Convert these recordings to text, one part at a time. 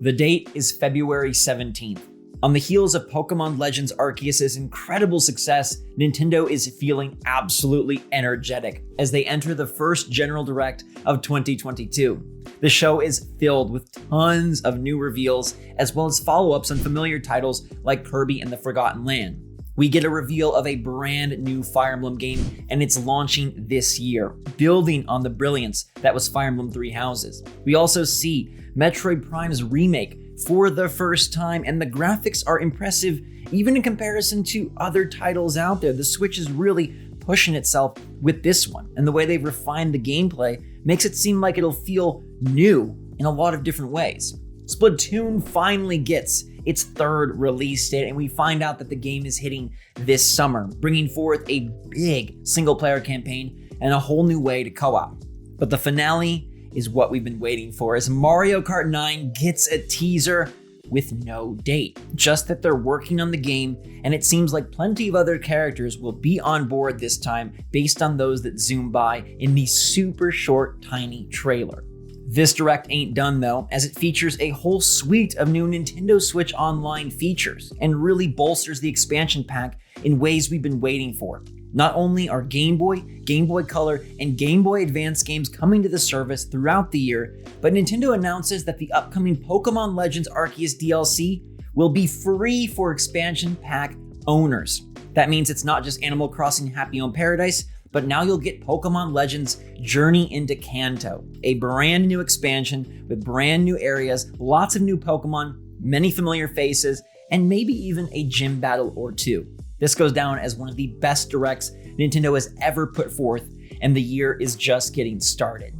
The date is February 17th. On the heels of Pokemon Legends Arceus' incredible success, Nintendo is feeling absolutely energetic as they enter the first General Direct of 2022. The show is filled with tons of new reveals, as well as follow-ups on familiar titles like Kirby and the Forgotten Land. We get a reveal of a brand new Fire Emblem game, and it's launching this year, building on the brilliance that was Fire Emblem Three Houses. We also see Metroid Prime's remake for the first time, and the graphics are impressive even in comparison to other titles out there. The Switch is really pushing itself with this one, and the way they've refined the gameplay makes it seem like it'll feel new in a lot of different ways. Splatoon finally gets its third release date, and we find out that the game is hitting this summer, bringing forth a big single-player campaign and a whole new way to co-op. But the finale is what we've been waiting for, as Mario Kart 9 gets a teaser with no date. Just that they're working on the game, and it seems like plenty of other characters will be on board this time based on those that zoom by in the super short, tiny trailer. This Direct ain't done though, as it features a whole suite of new Nintendo Switch Online features and really bolsters the expansion pack in ways we've been waiting for. Not only are Game Boy, Game Boy Color, and Game Boy Advance games coming to the service throughout the year, but Nintendo announces that the upcoming Pokemon Legends Arceus DLC will be free for expansion pack owners. That means it's not just Animal Crossing Happy Home Paradise, but now you'll get Pokemon Legends Journey into Kanto, a brand new expansion with brand new areas, lots of new Pokemon, many familiar faces, and maybe even a gym battle or two. This goes down as one of the best directs Nintendo has ever put forth, and the year is just getting started.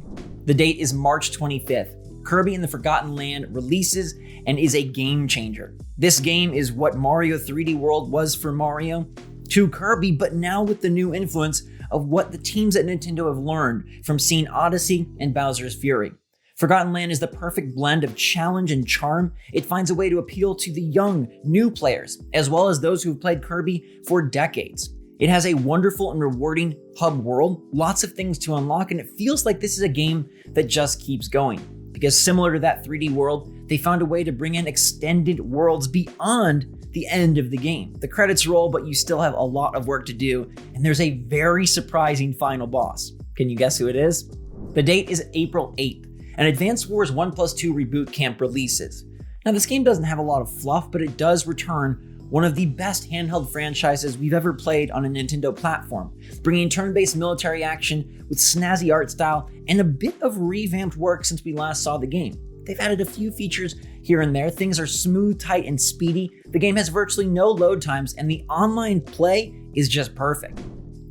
The date is March 25th. Kirby and the Forgotten Land releases and is a game changer. This game is what Mario 3D World was for Mario to Kirby, but now with the new influence of what the teams at Nintendo have learned from seeing Odyssey and Bowser's Fury. Forgotten Land is the perfect blend of challenge and charm. It finds a way to appeal to the young, new players, as well as those who've played Kirby for decades. It has a wonderful and rewarding hub world, lots of things to unlock, and it feels like this is a game that just keeps going. Because similar to that 3D world, they found a way to bring in extended worlds beyond the end of the game. The credits roll, but you still have a lot of work to do, and there's a very surprising final boss. Can you guess who it is? The date is April 8th. And Advance Wars 1+2 Reboot Camp releases. Now, this game doesn't have a lot of fluff, but it does return one of the best handheld franchises we've ever played on a Nintendo platform, bringing turn-based military action with snazzy art style and a bit of revamped work since we last saw the game. They've added a few features here and there. Things are smooth, tight, and speedy. The game has virtually no load times, and the online play is just perfect.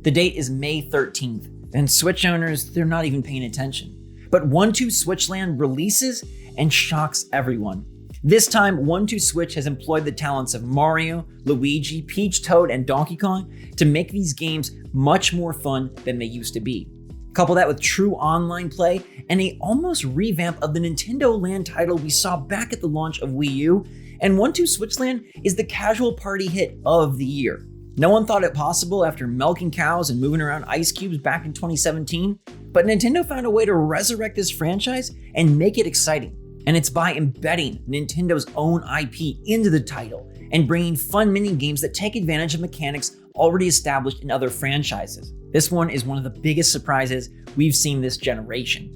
The date is May 13th, and Switch owners, they're not even paying attention. But 1-2 Switch Land releases and shocks everyone. This time, 1-2 Switch has employed the talents of Mario, Luigi, Peach, Toad, and Donkey Kong to make these games much more fun than they used to be. Couple that with true online play and a almost revamp of the Nintendo Land title we saw back at the launch of Wii U, and 1-2 Switch Land is the casual party hit of the year. No one thought it possible after milking cows and moving around ice cubes back in 2017, but Nintendo found a way to resurrect this franchise and make it exciting. And it's by embedding Nintendo's own IP into the title and bringing fun mini-games that take advantage of mechanics already established in other franchises. This one is one of the biggest surprises we've seen this generation.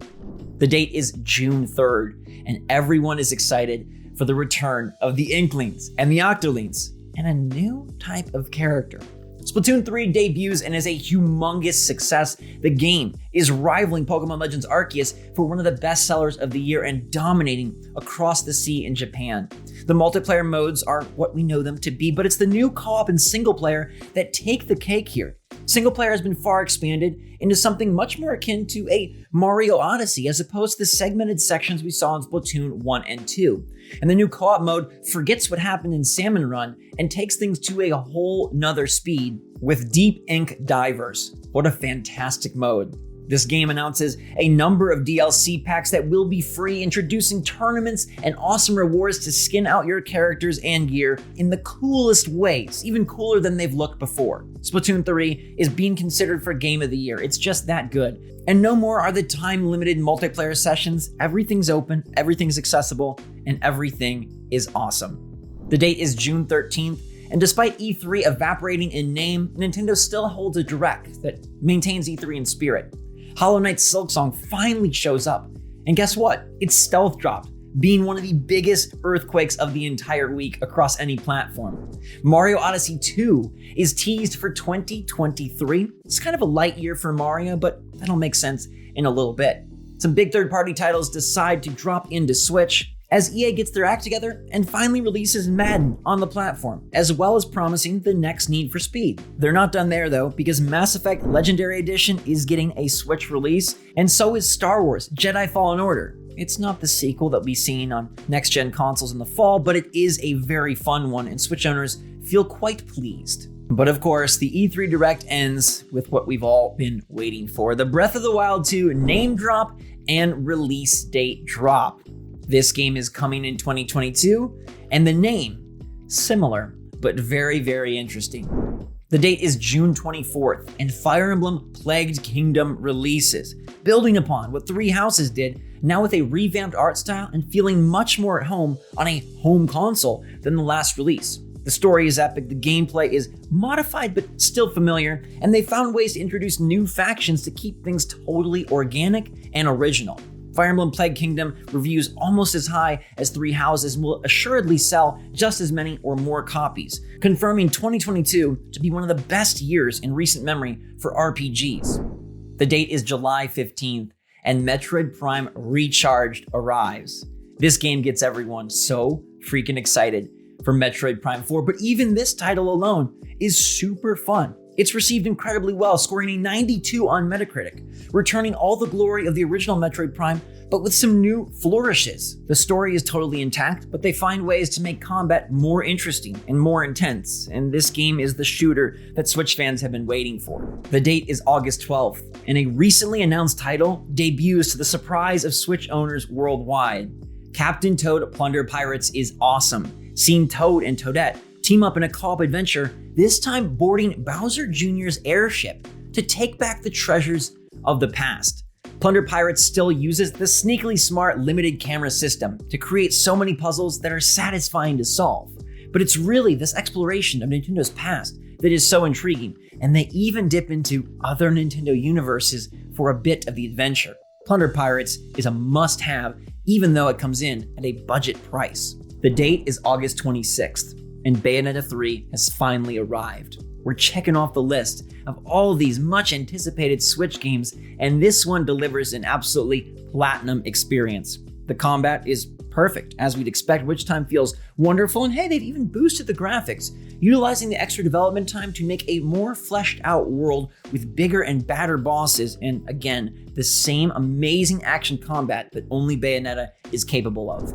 The date is June 3rd, and everyone is excited for the return of the Inklings and the Octolings, and a new type of character. Splatoon 3 debuts and is a humongous success. The game is rivaling Pokemon Legends Arceus for one of the best sellers of the year and dominating across the sea in Japan. The multiplayer modes are what we know them to be, but it's the new co-op and single player that take the cake here. Single player has been far expanded into something much more akin to a Mario Odyssey as opposed to the segmented sections we saw in Splatoon 1 and 2. And the new co-op mode forgets what happened in Salmon Run and takes things to a whole nother speed with Deep Ink Divers. What a fantastic mode. This game announces a number of DLC packs that will be free, introducing tournaments and awesome rewards to skin out your characters and gear in the coolest ways, even cooler than they've looked before. Splatoon 3 is being considered for Game of the Year. It's just that good. And no more are the time-limited multiplayer sessions. Everything's open, everything's accessible, and everything is awesome. The date is June 13th, and despite E3 evaporating in name, Nintendo still holds a direct that maintains E3 in spirit. Hollow Knight's Silksong finally shows up, and guess what? It's stealth dropped, being one of the biggest earthquakes of the entire week across any platform. Mario Odyssey 2 is teased for 2023. It's kind of a light year for Mario, but that'll make sense in a little bit. Some big third-party titles decide to drop into Switch as EA gets their act together and finally releases Madden on the platform, as well as promising the next Need for Speed. They're not done there though, because Mass Effect Legendary Edition is getting a Switch release, and so is Star Wars Jedi Fallen Order. It's not the sequel that we'll be seeing on next-gen consoles in the fall, but it is a very fun one, and Switch owners feel quite pleased. But of course, the E3 Direct ends with what we've all been waiting for: the Breath of the Wild 2 name drop and release date drop. This game is coming in 2022, and the name, similar, but very, very interesting. The date is June 24th, and Fire Emblem Plagued Kingdom releases, building upon what Three Houses did, now with a revamped art style and feeling much more at home on a home console than the last release. The story is epic, the gameplay is modified but still familiar, and they found ways to introduce new factions to keep things totally organic and original. Fire Emblem Plague Kingdom reviews almost as high as Three Houses and will assuredly sell just as many or more copies, confirming 2022 to be one of the best years in recent memory for RPGs. The date is July 15th, and Metroid Prime Recharged arrives. This game gets everyone so freaking excited for Metroid Prime 4, but even this title alone is super fun. It's received incredibly well, scoring a 92 on Metacritic, returning all the glory of the original Metroid Prime, but with some new flourishes. The story is totally intact, but they find ways to make combat more interesting and more intense, and this game is the shooter that Switch fans have been waiting for. The date is August 12th, and a recently announced title debuts to the surprise of Switch owners worldwide. Captain Toad Plunder Pirates is awesome. Seeing Toad and Toadette team up in a co-op adventure, this time boarding Bowser Jr.'s airship to take back the treasures of the past. Plunder Pirates still uses the sneakily smart limited camera system to create so many puzzles that are satisfying to solve. But it's really this exploration of Nintendo's past that is so intriguing, and they even dip into other Nintendo universes for a bit of the adventure. Plunder Pirates is a must-have, even though it comes in at a budget price. The date is August 26th. And Bayonetta 3 has finally arrived. We're checking off the list of all these much anticipated Switch games, and this one delivers an absolutely platinum experience. The combat is perfect, as we'd expect. Witch time feels wonderful, and hey, they've even boosted the graphics, utilizing the extra development time to make a more fleshed out world with bigger and badder bosses, and again, the same amazing action combat that only Bayonetta is capable of.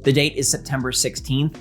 The date is September 16th.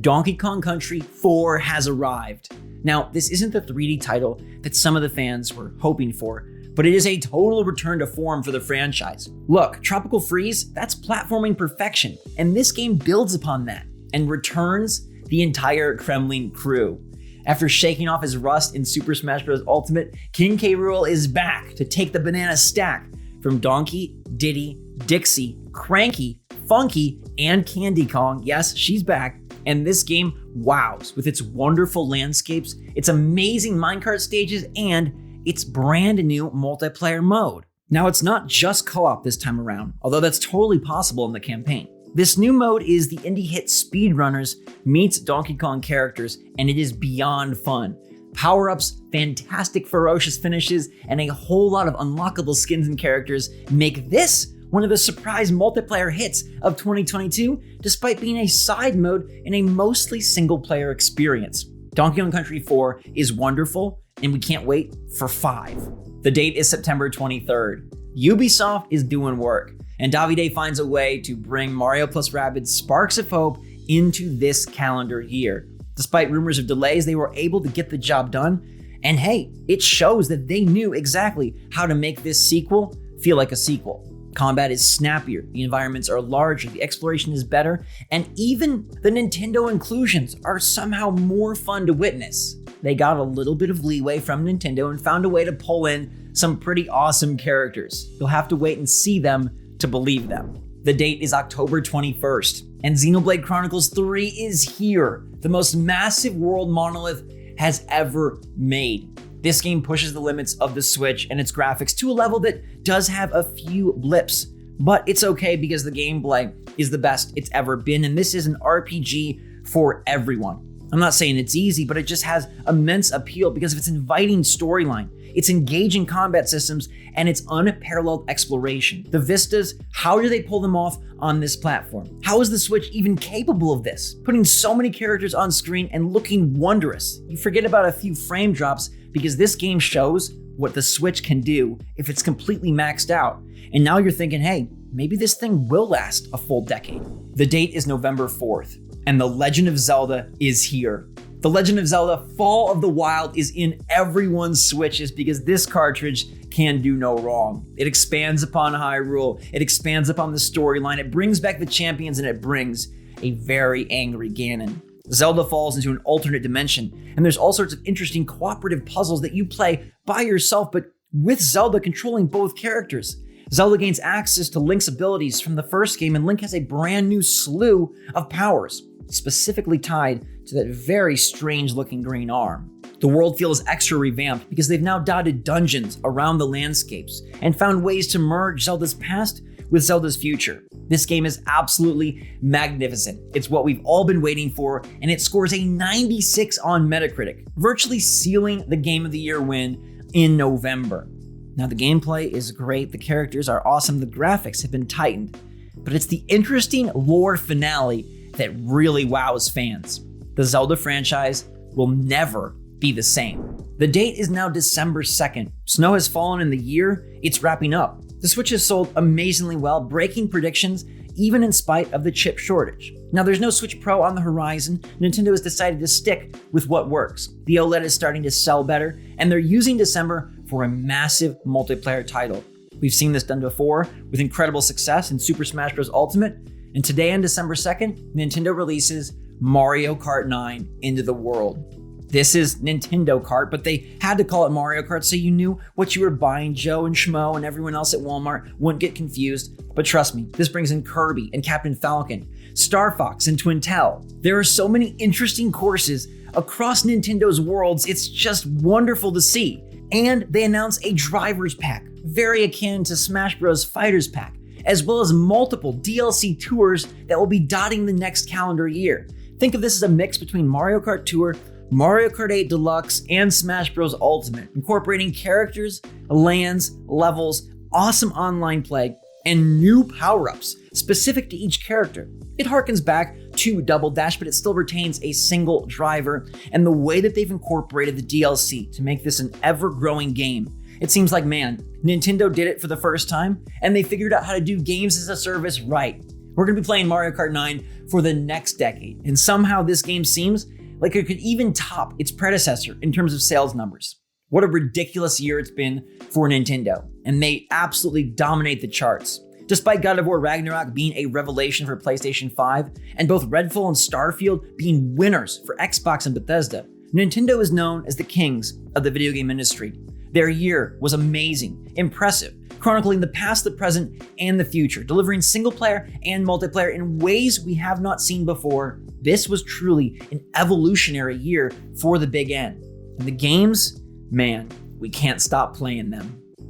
Donkey Kong Country 4 has arrived. Now, this isn't the 3D title that some of the fans were hoping for, but it is a total return to form for the franchise. Look, Tropical Freeze, that's platforming perfection, and this game builds upon that and returns the entire Kremlin crew. After shaking off his rust in Super Smash Bros. Ultimate, King K. Rool is back to take the banana stack from Donkey, Diddy, Dixie, Cranky, Funky, and Candy Kong. Yes, she's back. And this game wows with its wonderful landscapes, its amazing minecart stages, and its brand new multiplayer mode. Now, it's not just co-op this time around, although that's totally possible in the campaign. This new mode is the indie hit Speedrunners meets Donkey Kong characters, and it is beyond fun. Power-ups, fantastic ferocious finishes, and a whole lot of unlockable skins and characters make this one of the surprise multiplayer hits of 2022, despite being a side mode in a mostly single-player experience. Donkey Kong Country 4 is wonderful, and we can't wait for 5. The date is September 23rd. Ubisoft is doing work, and Davide finds a way to bring Mario + Rabbids Sparks of Hope into this calendar year. Despite rumors of delays, they were able to get the job done, And hey, it shows that they knew exactly how to make this sequel feel like a sequel. Combat is snappier, the environments are larger, the exploration is better, and even the Nintendo inclusions are somehow more fun to witness. They got a little bit of leeway from Nintendo and found a way to pull in some pretty awesome characters. You'll have to wait and see them to believe them. The date is October 21st, and Xenoblade Chronicles 3 is here, the most massive world Monolith has ever made. This game pushes the limits of the Switch and its graphics to a level that does have a few blips, but it's okay because the gameplay is the best it's ever been, and this is an RPG for everyone. I'm not saying it's easy, but it just has immense appeal because of its inviting storyline, its engaging combat systems, and its unparalleled exploration. The vistas, how do they pull them off on this platform? How is the Switch even capable of this? Putting so many characters on screen and looking wondrous. You forget about a few frame drops because this game shows what the Switch can do if it's completely maxed out. And now you're thinking, hey, maybe this thing will last a full decade. The date is November 4th, and The Legend of Zelda is here. The Legend of Zelda Fall of the Wild is in everyone's Switches because this cartridge can do no wrong. It expands upon Hyrule, it expands upon the storyline, it brings back the champions, and it brings a very angry Ganon. Zelda falls into an alternate dimension, and there's all sorts of interesting cooperative puzzles that you play by yourself, but with Zelda controlling both characters. Zelda gains access to Link's abilities from the first game, and Link has a brand new slew of powers, specifically tied to that very strange looking green arm. The world feels extra revamped because they've now dotted dungeons around the landscapes and found ways to merge Zelda's past with Zelda's future. This game is absolutely magnificent. It's what we've all been waiting for, and it scores a 96 on Metacritic, virtually sealing the Game of the Year win in November. Now, the gameplay is great, the characters are awesome, the graphics have been tightened, but it's the interesting lore finale that really wows fans. The Zelda franchise will never be the same. The date is now December 2nd. Snow has fallen in the year it's wrapping up. The Switch has sold amazingly well, breaking predictions even in spite of the chip shortage. Now, there's no Switch Pro on the horizon. Nintendo has decided to stick with what works. The OLED is starting to sell better, and they're using December for a massive multiplayer title. We've seen this done before with incredible success in Super Smash Bros. Ultimate, and today on December 2nd, Nintendo releases Mario Kart 9 into the world. This is Nintendo Kart, but they had to call it Mario Kart so you knew what you were buying. Joe and Schmo and everyone else at Walmart wouldn't get confused. But trust me, this brings in Kirby and Captain Falcon, Star Fox and Twintel. There are so many interesting courses across Nintendo's worlds, it's just wonderful to see. And they announced a driver's pack, very akin to Smash Bros. Fighters Pack, as well as multiple DLC tours that will be dotting the next calendar year. Think of this as a mix between Mario Kart Tour, Mario Kart 8 Deluxe, and Smash Bros. Ultimate, incorporating characters, lands, levels, awesome online play, and new power-ups specific to each character. It harkens back to Double Dash, but it still retains a single driver, and the way that they've incorporated the DLC to make this an ever-growing game. It seems like, man, Nintendo did it for the first time, and they figured out how to do games as a service right. We're gonna be playing Mario Kart 9 for the next decade, and somehow this game seems like it could even top its predecessor in terms of sales numbers. What a ridiculous year it's been for Nintendo, and they absolutely dominate the charts. Despite God of War Ragnarok being a revelation for PlayStation 5, and both Redfall and Starfield being winners for Xbox and Bethesda, Nintendo is known as the kings of the video game industry. Their year was amazing, impressive, chronicling the past, the present, and the future, delivering single player and multiplayer in ways we have not seen before. This was truly an evolutionary year for the big N. And the games, man, we can't stop playing them.